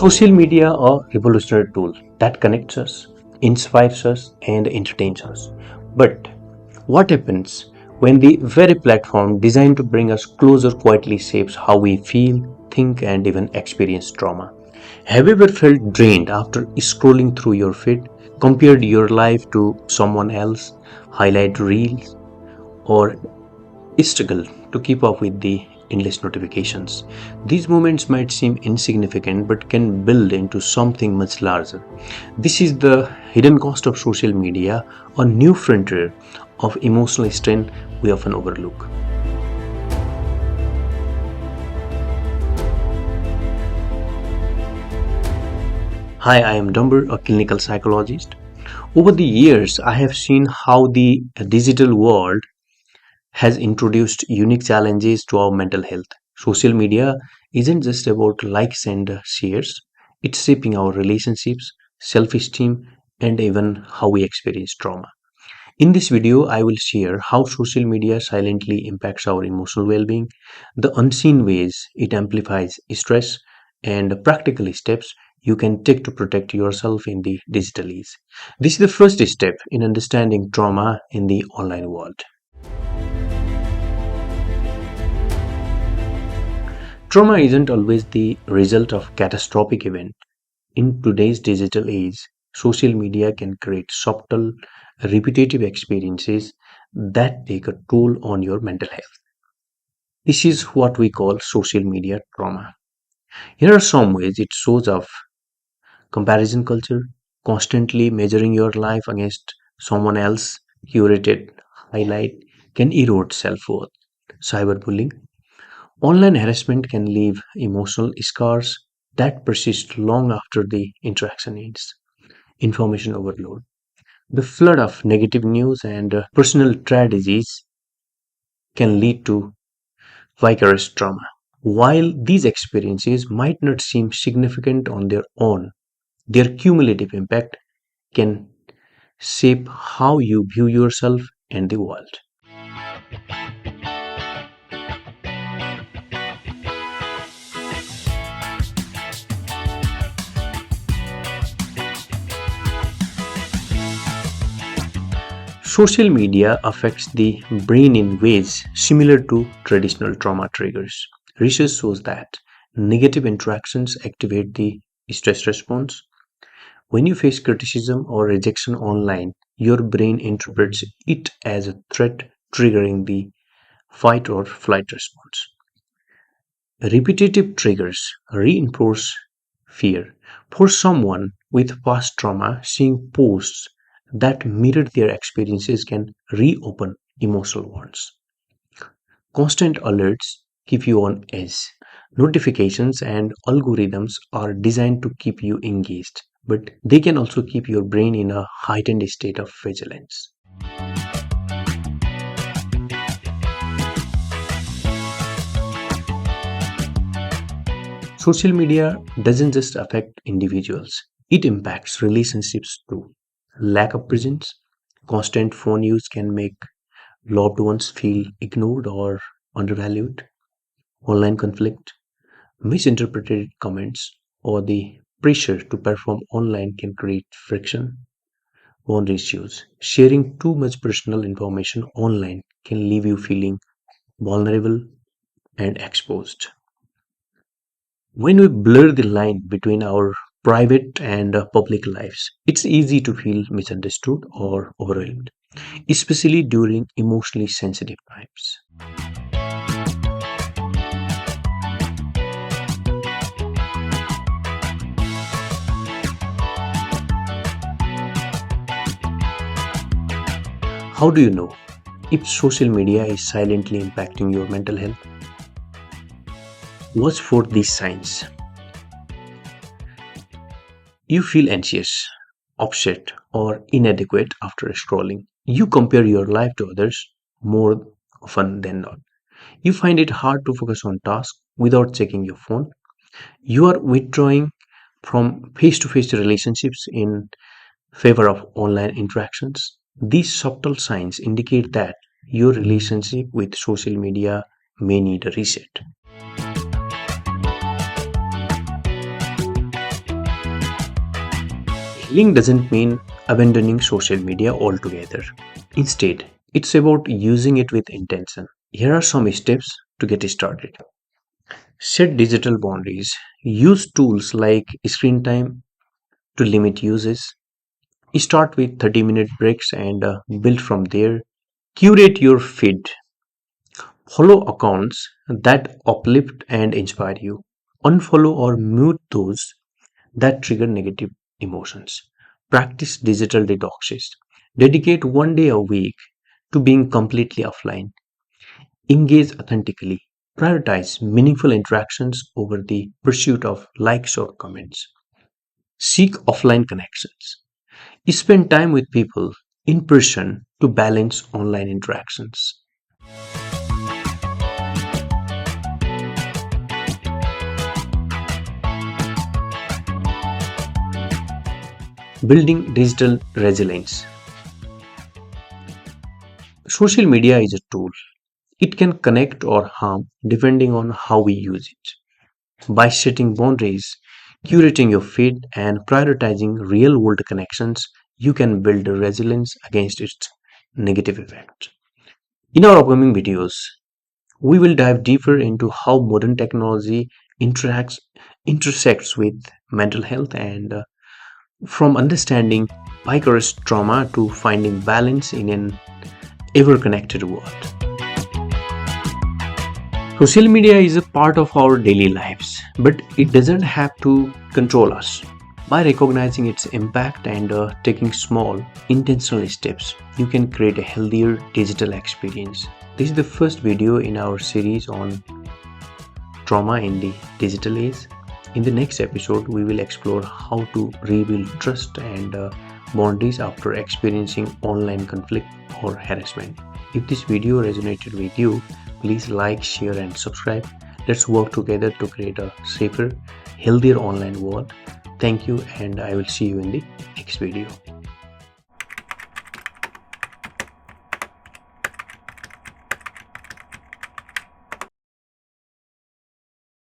Social media are a revolutionary tool that connects us, inspires us, and entertains us. But what happens when the very platform designed to bring us closer quietly shapes how we feel, think, and even experience trauma? Have you ever felt drained after scrolling through your feed, compared your life to someone else, highlight reels, or struggle to keep up with the endless notifications? These moments might seem insignificant but can build into something much larger. This is the hidden cost of social media, a new frontier of emotional strain we often overlook. Hi, I am Dumber, a clinical psychologist. Over the years, I have seen how the digital world has introduced unique challenges to our mental health. Social media isn't just about likes and shares, it's shaping our relationships, self esteem, and even how we experience trauma. In this video, I will share how social media silently impacts our emotional well being, the unseen ways it amplifies stress, and practical steps you can take to protect yourself in the digital age. This is the first step in understanding trauma in the online world. Trauma isn't always the result of catastrophic event. In today's digital age, social media can create subtle, repetitive experiences that take a toll on your mental health. This is what we call social media trauma. Here are some ways it shows up: comparison culture, constantly measuring your life against someone else curated highlight can erode self-worth. Cyberbullying, online harassment can leave emotional scars that persist long after the interaction ends. Information overload, the flood of negative news and personal tragedies can lead to vicarious trauma. While these experiences might not seem significant on their own, their cumulative impact can shape how you view yourself and the world. Social media affects the brain in ways similar to traditional trauma triggers. Research shows that negative interactions activate the stress response. When you face criticism or rejection online, your brain interprets it as a threat, triggering the fight or flight response. Repetitive triggers reinforce fear. For someone with past trauma, seeing posts that mirror their experiences can reopen emotional wounds. Constant alerts keep you on edge. Notifications and algorithms are designed to keep you engaged, but they can also keep your brain in a heightened state of vigilance. Social media doesn't just affect individuals, it impacts relationships too. Lack of presence, constant phone use can make loved ones feel ignored or undervalued. Online conflict, misinterpreted comments, or the pressure to perform online can create friction. Boundary issues, sharing too much personal information online can leave you feeling vulnerable and exposed. When we blur the line between our private and public lives, it's easy to feel misunderstood or overwhelmed, especially during emotionally sensitive times. How do you know if social media is silently impacting your mental health? Watch for these signs. You feel anxious, upset, or inadequate after scrolling. You compare your life to others more often than not. You find it hard to focus on tasks without checking your phone. You are withdrawing from face to face relationships in favor of online interactions. These subtle signs indicate that your relationship with social media may need a reset. Healing doesn't mean abandoning social media altogether. Instead, it's about using it with intention. Here are some steps to get started. Set digital boundaries. Use tools like screen time to limit uses. Start with 30-minute breaks and build from there. Curate your feed. Follow accounts that uplift and inspire you. Unfollow or mute those that trigger negative emotions. Practice digital detoxes. Dedicate 1 day a week to being completely offline. Engage authentically. Prioritize meaningful interactions over the pursuit of likes or comments. Seek offline connections. Spend time with people in person to balance online interactions. Building digital resilience. Social media is a tool. It can connect or harm depending on how we use it. By setting boundaries, curating your feed, and prioritizing real world connections, you can build a resilience against its negative effects. In our upcoming videos, we will dive deeper into how modern technology interacts intersects with mental health and from understanding vicarious trauma to finding balance in an ever connected world. Social media is a part of our daily lives, but it doesn't have to control us. By recognizing its impact and taking small, intentional steps, you can create a healthier digital experience. This is the first video in our series on trauma in the digital age. In the next episode, we will explore how to rebuild trust and boundaries after experiencing online conflict or harassment. If this video resonated with you, please like, share, and subscribe. Let's work together to create a safer, healthier online world. Thank you, and I will see you in the next video.